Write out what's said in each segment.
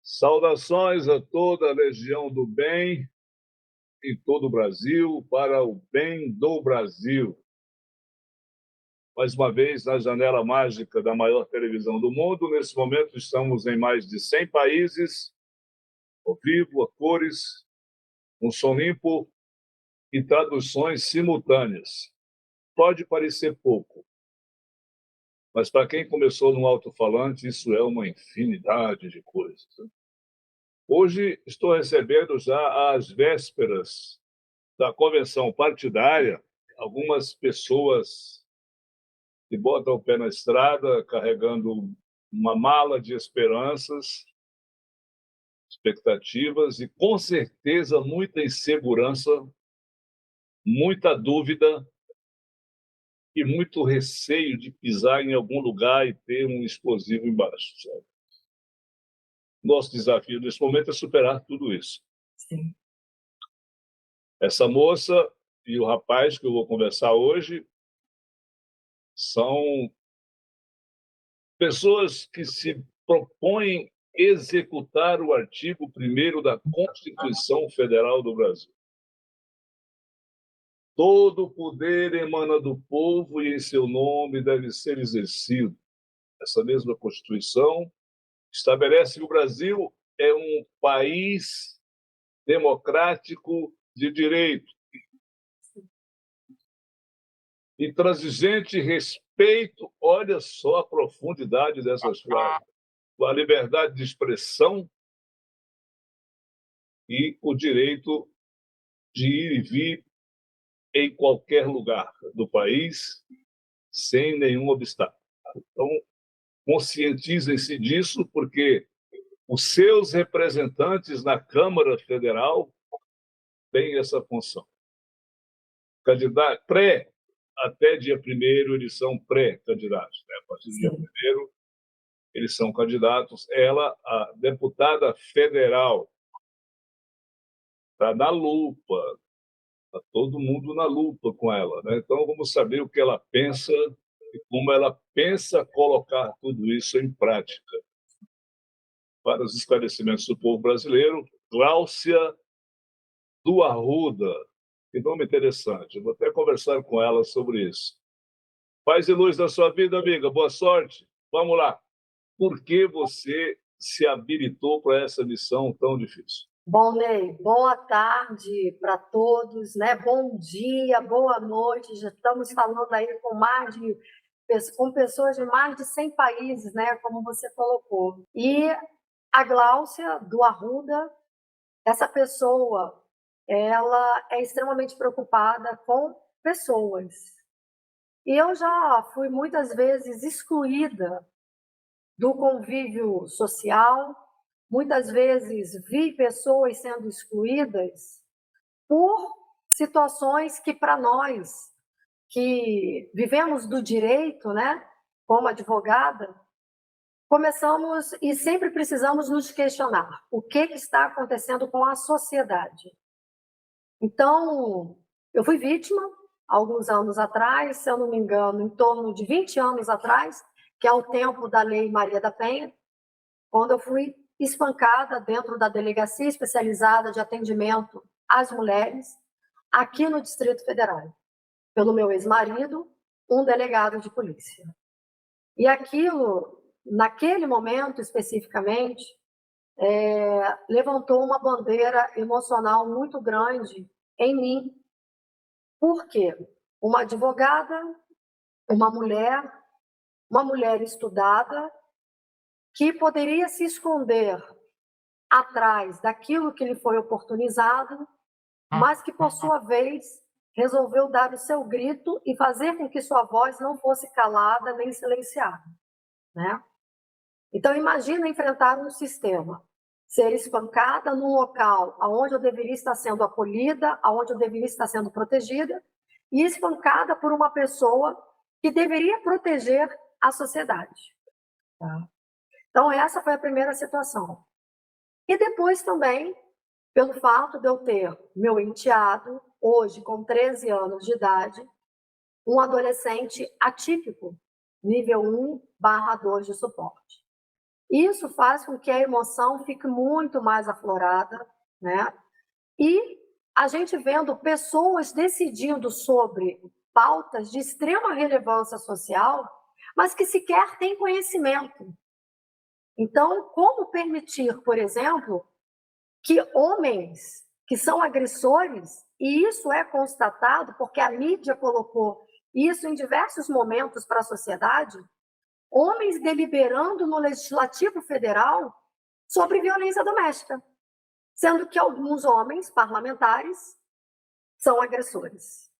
Saudações a toda a legião do bem em todo o Brasil, para o bem do Brasil. Mais uma vez, na janela mágica da maior televisão do mundo, nesse momento estamos em mais de 100 países, ao vivo, a cores, um som limpo e traduções simultâneas. Pode parecer pouco, mas para quem começou no alto-falante, isso é uma infinidade de coisas. Hoje estou recebendo já às vésperas da convenção partidária algumas pessoas que botam o pé na estrada carregando uma mala de esperanças, expectativas e, com certeza, muita insegurança, muita dúvida e muito receio de pisar em algum lugar e ter um explosivo embaixo, sabe? Nosso desafio nesse momento é superar tudo isso. Sim. Essa moça e o rapaz que eu vou conversar hoje são pessoas que se propõem executar o artigo 1º da Constituição Federal do Brasil. Todo o poder emana do povo e em seu nome deve ser exercido. Essa mesma Constituição estabelece que o Brasil é um país democrático de direito, intransigente respeito, olha só a profundidade dessas frases, a liberdade de expressão e o direito de ir e vir em qualquer lugar do país sem nenhum obstáculo. Então, conscientizem-se disso, porque os seus representantes na Câmara Federal têm essa função. Candidato, até dia 1º, eles são pré-candidatos. Né? A partir do dia 1º, eles são candidatos. Ela, a deputada federal, está na lupa, está todo mundo na lupa com ela. Né? Então, vamos saber o que ela pensa e como ela pensa colocar tudo isso em prática. Para os esclarecimentos do povo brasileiro, Gláucia do Arruda. Que nome interessante. Eu vou até conversar com ela sobre isso. Paz e luz da sua vida, amiga. Boa sorte. Vamos lá. Por que você se habilitou para essa missão tão difícil? Bom, Ney, boa tarde para todos, né? Bom dia, boa noite. Já estamos falando aí com pessoas de mais de 100 países, né? Como você colocou. E a Gláucia do Arruda, essa pessoa, ela é extremamente preocupada com pessoas. E eu já fui muitas vezes excluída do convívio social, muitas vezes vi pessoas sendo excluídas por situações que, para nós que vivemos do direito, né, como advogada, começamos e sempre precisamos nos questionar o que está acontecendo com a sociedade. Então, eu fui vítima alguns anos atrás, se eu não me engano, em torno de 20 anos atrás, que é o tempo da Lei Maria da Penha, quando eu fui espancada dentro da Delegacia Especializada de Atendimento às Mulheres, aqui no Distrito Federal, pelo meu ex-marido, um delegado de polícia. E aquilo, naquele momento especificamente, levantou uma bandeira emocional muito grande em mim. Por quê? Uma advogada, uma mulher estudada, que poderia se esconder atrás daquilo que lhe foi oportunizado, mas que, por sua vez, resolveu dar o seu grito e fazer com que sua voz não fosse calada nem silenciada, né? Então, imagina enfrentar um sistema, ser espancada num local onde eu deveria estar sendo acolhida, onde eu deveria estar sendo protegida, e espancada por uma pessoa que deveria proteger a sociedade. Tá? Então, essa foi a primeira situação. E depois também, pelo fato de eu ter meu enteado, hoje com 13 anos de idade, um adolescente atípico, nível 1/2 de suporte. Isso faz com que a emoção fique muito mais aflorada, né? E a gente vendo pessoas decidindo sobre pautas de extrema relevância social, mas que sequer têm conhecimento. Então, como permitir, por exemplo, que homens que são agressores, e isso é constatado porque a mídia colocou isso em diversos momentos para a sociedade, homens deliberando no Legislativo Federal sobre violência doméstica, sendo que alguns homens parlamentares são agressores.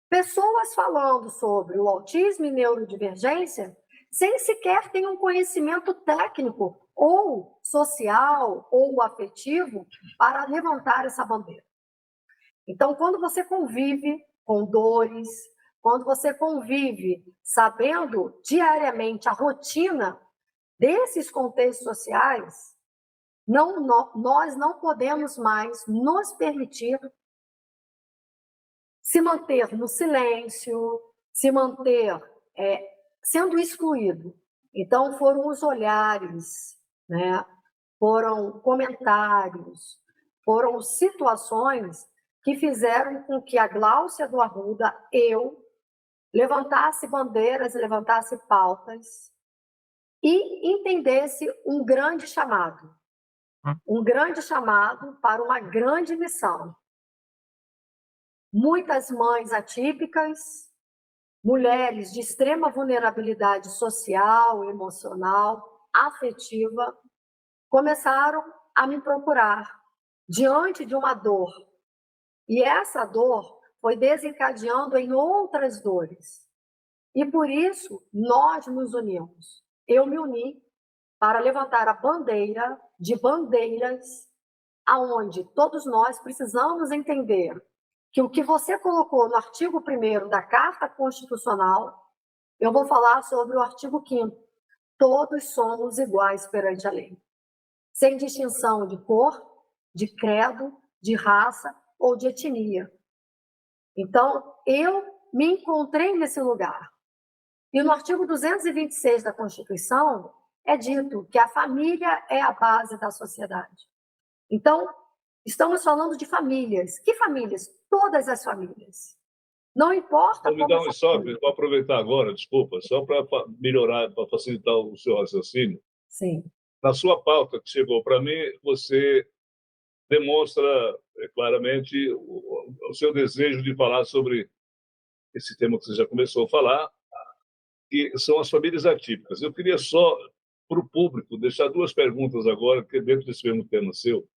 Pessoas falando sobre o autismo e neurodivergência sem sequer ter um conhecimento técnico ou social ou afetivo para levantar essa bandeira. Então, quando você convive com dores, quando você convive sabendo diariamente a rotina desses contextos sociais, nós não podemos mais nos permitir se manter no silêncio, se manter sendo excluído. Então, foram os olhares, né? Foram comentários, foram situações que fizeram com que a Gláucia do Arruda, eu, levantasse bandeiras, levantasse pautas e entendesse um grande chamado para uma grande missão. Muitas mães atípicas, mulheres de extrema vulnerabilidade social, emocional, afetiva, começaram a me procurar diante de uma dor. E essa dor foi desencadeando em outras dores. E por isso nós nos unimos. Eu me uni para levantar a bandeira de bandeiras, aonde todos nós precisamos entender que o que você colocou no artigo 1º da Carta Constitucional, eu vou falar sobre o artigo 5º. Todos somos iguais perante a lei, sem distinção de cor, de credo, de raça ou de etnia. Então, eu me encontrei nesse lugar. E no artigo 226 da Constituição é dito que a família é a base da sociedade. Então, estamos falando de famílias. Que famílias? Todas as famílias. Não importa como... Me dá um stop, vou aproveitar agora, desculpa, só para melhorar, para facilitar o seu raciocínio. Sim. Na sua pauta que chegou para mim, você demonstra claramente o seu desejo de falar sobre esse tema que você já começou a falar, que são as famílias atípicas. Eu queria só, para o público, deixar 2 perguntas agora, que dentro desse mesmo tema seu.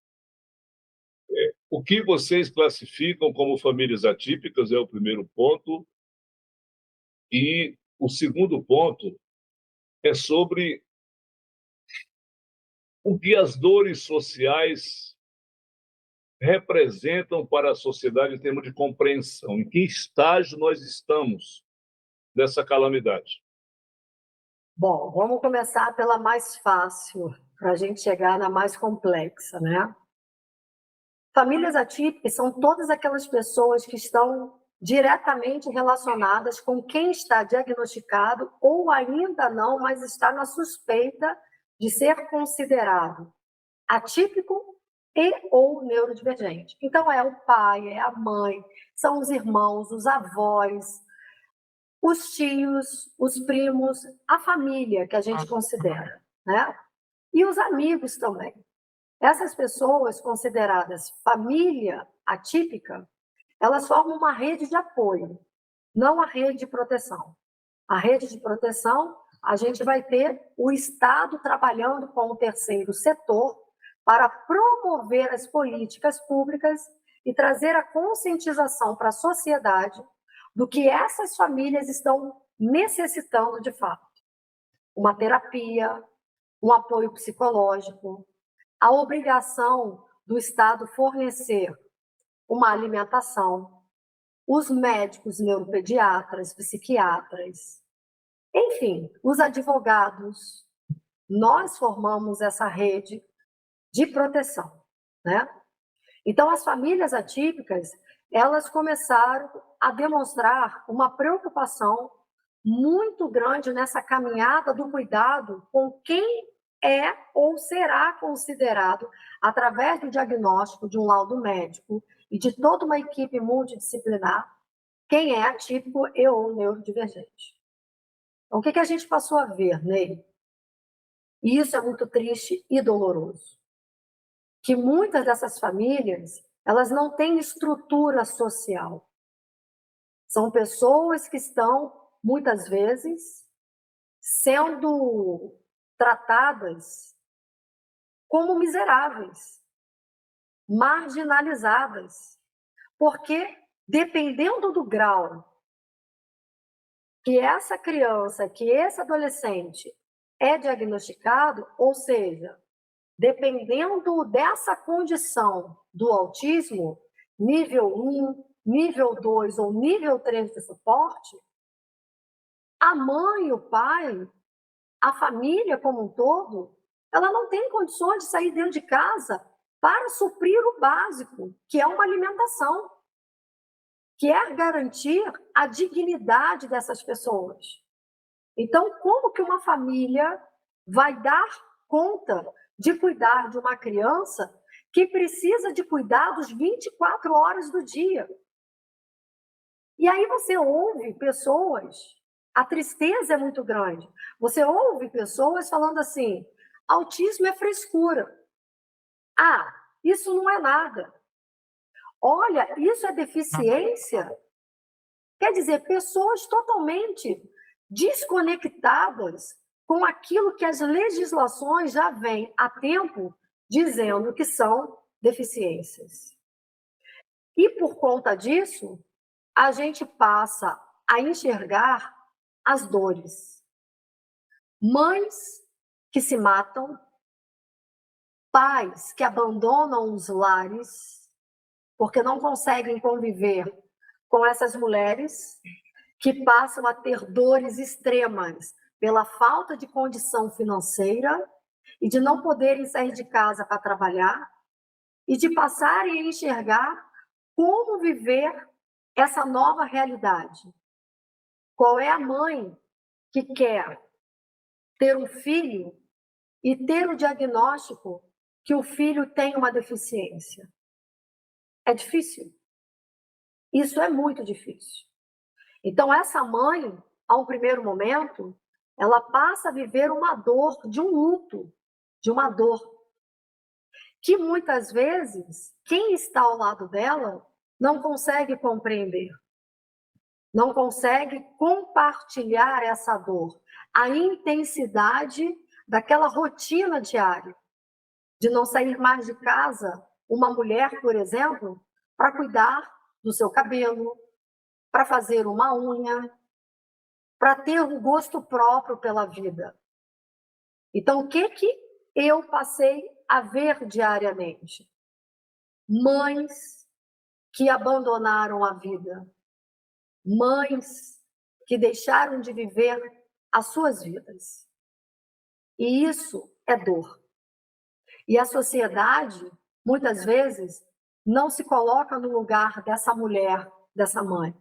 O que vocês classificam como famílias atípicas é o primeiro ponto. E o segundo ponto é sobre o que as dores sociais representam para a sociedade em termos de compreensão. Em que estágio nós estamos dessa calamidade? Bom, vamos começar pela mais fácil, para a gente chegar na mais complexa, né? Famílias atípicas são todas aquelas pessoas que estão diretamente relacionadas com quem está diagnosticado ou ainda não, mas está na suspeita de ser considerado atípico e ou neurodivergente. Então, é o pai, é a mãe, são os irmãos, os avós, os tios, os primos, a família que a gente considera, né? E os amigos também. Essas pessoas consideradas família atípica, elas formam uma rede de apoio, não a rede de proteção. A rede de proteção, a gente vai ter o Estado trabalhando com o terceiro setor para promover as políticas públicas e trazer a conscientização para a sociedade do que essas famílias estão necessitando de fato. Uma terapia, um apoio psicológico, a obrigação do Estado fornecer uma alimentação, os médicos neuropediatras, psiquiatras, enfim, os advogados. Nós formamos essa rede de proteção, né? Então, as famílias atípicas, elas começaram a demonstrar uma preocupação muito grande nessa caminhada do cuidado com quem é ou será considerado, através do diagnóstico de um laudo médico e de toda uma equipe multidisciplinar, quem é atípico e ou neurodivergente. Então, o que a gente passou a ver nele? E isso é muito triste e doloroso. Que muitas dessas famílias, elas não têm estrutura social. São pessoas que estão, muitas vezes, sendo tratadas como miseráveis, marginalizadas, porque dependendo do grau que essa criança, que esse adolescente é diagnosticado, ou seja, dependendo dessa condição do autismo, nível 1, nível 2 ou nível 3 de suporte, a mãe, o pai, a família como um todo, ela não tem condições de sair dentro de casa para suprir o básico, que é uma alimentação, que é garantir a dignidade dessas pessoas. Então, como que uma família vai dar conta de cuidar de uma criança que precisa de cuidados 24 horas do dia? E aí você ouve pessoas, a tristeza é muito grande, você ouve pessoas falando assim, autismo é frescura. Ah, isso não é nada. Olha, isso é deficiência. Quer dizer, pessoas totalmente desconectadas com aquilo que as legislações já vêm há tempo dizendo que são deficiências. E por conta disso, a gente passa a enxergar as dores. Mães que se matam, pais que abandonam os lares porque não conseguem conviver com essas mulheres que passam a ter dores extremas pela falta de condição financeira e de não poderem sair de casa para trabalhar e de passarem a enxergar como viver essa nova realidade. Qual é a mãe que quer ter um filho e ter o diagnóstico que o filho tem uma deficiência? É difícil. Isso é muito difícil. Então, essa mãe, a um primeiro momento, ela passa a viver uma dor, de um luto, de uma dor, que muitas vezes quem está ao lado dela não consegue compreender, não consegue compartilhar essa dor, a intensidade daquela rotina diária, de não sair mais de casa, uma mulher, por exemplo, para cuidar do seu cabelo, para fazer uma unha, para ter um gosto próprio pela vida. Então, o que eu passei a ver diariamente? Mães que abandonaram a vida, mães que deixaram de viver as suas vidas. E isso é dor. E a sociedade, muitas vezes, não se coloca no lugar dessa mulher, dessa mãe.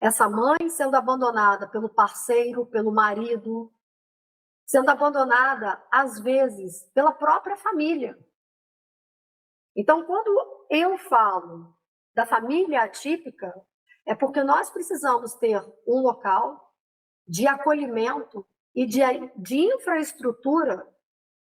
Essa mãe sendo abandonada pelo parceiro, pelo marido, sendo abandonada, às vezes, pela própria família. Então, quando eu falo da família atípica, é porque nós precisamos ter um local de acolhimento e de infraestrutura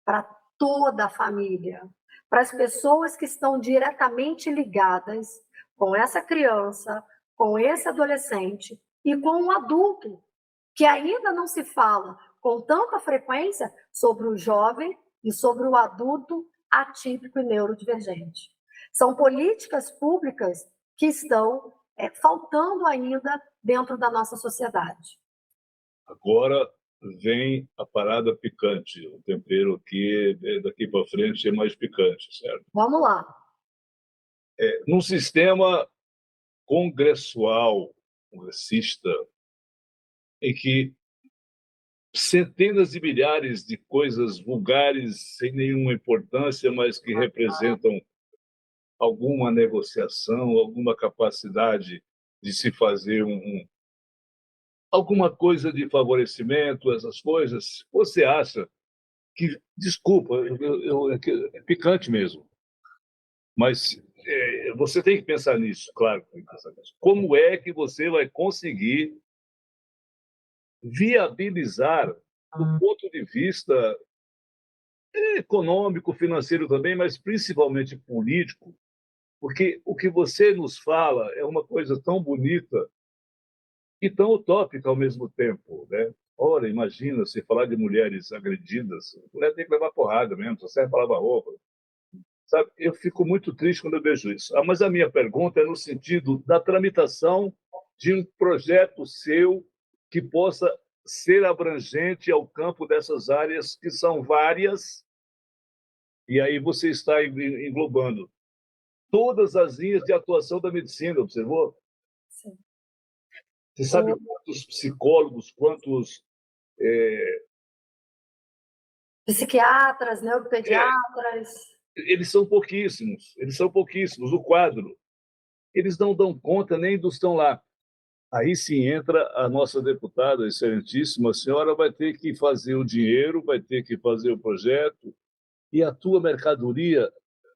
para toda a família, para as pessoas que estão diretamente ligadas com essa criança, com esse adolescente e com um adulto, que ainda não se fala com tanta frequência sobre o jovem e sobre o adulto atípico e neurodivergente. São políticas públicas que estão faltando ainda dentro da nossa sociedade. Agora vem a parada picante, o tempero aqui, daqui para frente, é mais picante, certo? Vamos lá. Num sistema congressista, em que centenas de milhares de coisas vulgares, sem nenhuma importância, mas que representam alguma negociação, alguma capacidade de se fazer alguma coisa de favorecimento, essas coisas, você acha que, desculpa, é picante mesmo, mas você tem que pensar nisso, claro que tem que pensar nisso. Como é que você vai conseguir viabilizar, do ponto de vista econômico, financeiro também, mas principalmente político, porque o que você nos fala é uma coisa tão bonita e tão utópica ao mesmo tempo, né? Ora, imagina se falar de mulheres agredidas, a mulher tem que levar porrada mesmo, só serve para lavar roupa. Sabe? Eu fico muito triste quando eu vejo isso. Mas a minha pergunta é no sentido da tramitação de um projeto seu que possa ser abrangente ao campo dessas áreas, que são várias, e aí você está englobando todas as linhas de atuação da medicina, observou? Sim. Você sabe quantos psicólogos, quantos Psiquiatras, é, neuropediatras. eles são pouquíssimos. O quadro, eles não dão conta nem dos que estão lá. Aí sim entra a nossa deputada, excelentíssima, a senhora vai ter que fazer o dinheiro, vai ter que fazer o projeto, e a tua mercadoria,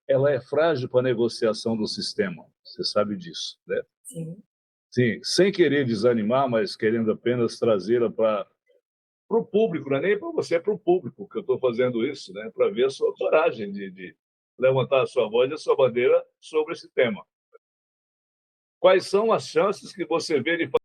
ela é frágil para a negociação do sistema, você sabe disso, né? Sim. Sim, sem querer desanimar, mas querendo apenas trazê-la para o público, não é nem para você, é para o público que eu estou fazendo isso, né? Para ver a sua coragem de levantar a sua voz e a sua bandeira sobre esse tema. Quais são as chances que você vê de